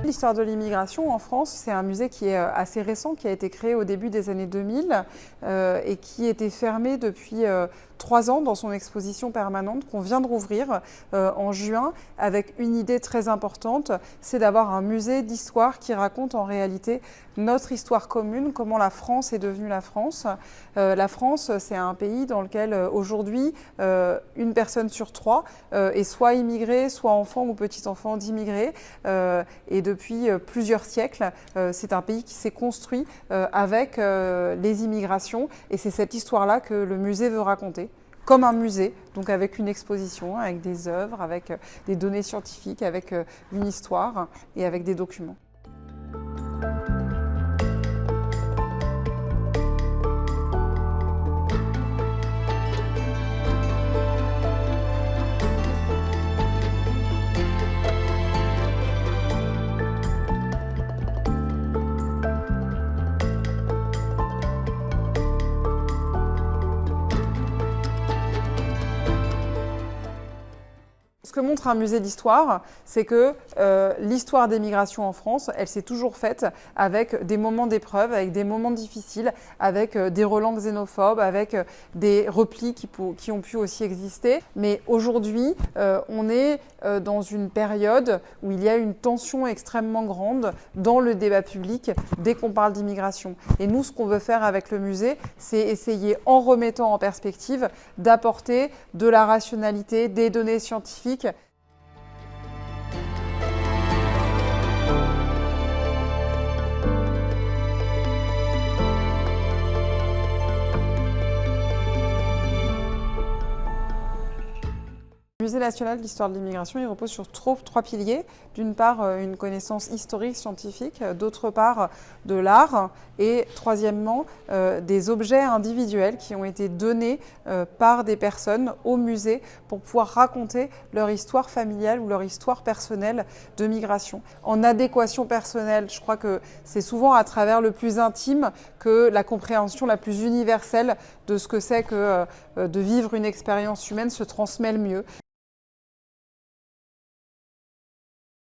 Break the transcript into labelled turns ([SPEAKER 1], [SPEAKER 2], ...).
[SPEAKER 1] L'histoire de l'immigration en France, c'est un musée qui est assez récent, qui a été créé au début des années 2000 et qui était fermé depuis 3 ans dans son exposition permanente qu'on vient de rouvrir en juin avec une idée très importante, c'est d'avoir un musée d'histoire qui raconte en réalité notre histoire commune, comment la France est devenue la France. La France, c'est un pays dans lequel aujourd'hui, une personne sur 3 est soit immigrée, soit enfant ou petit-enfant d'immigrés. Et depuis plusieurs siècles, c'est un pays qui s'est construit avec les immigrations et c'est cette histoire-là que le musée veut raconter. Comme un musée, donc avec une exposition, avec des œuvres, avec des données scientifiques, avec une histoire et avec des documents. Ce que montre un musée d'histoire, c'est que l'histoire des migrations en France, elle s'est toujours faite avec des moments d'épreuve, avec des moments difficiles, avec des relents xénophobes, avec des replis qui ont pu aussi exister. Mais aujourd'hui, on est dans une période où il y a une tension extrêmement grande dans le débat public dès qu'on parle d'immigration. Et nous, ce qu'on veut faire avec le musée, c'est essayer, en remettant en perspective, d'apporter de la rationalité, des données scientifiques. Le Musée national d'histoire de l'immigration, il repose sur 3 piliers. D'une part, une connaissance historique, scientifique, d'autre part, de l'art et troisièmement, des objets individuels qui ont été donnés par des personnes au musée pour pouvoir raconter leur histoire familiale ou leur histoire personnelle de migration. En adéquation personnelle, je crois que c'est souvent à travers le plus intime que la compréhension la plus universelle de ce que c'est que de vivre une expérience humaine se transmet le mieux.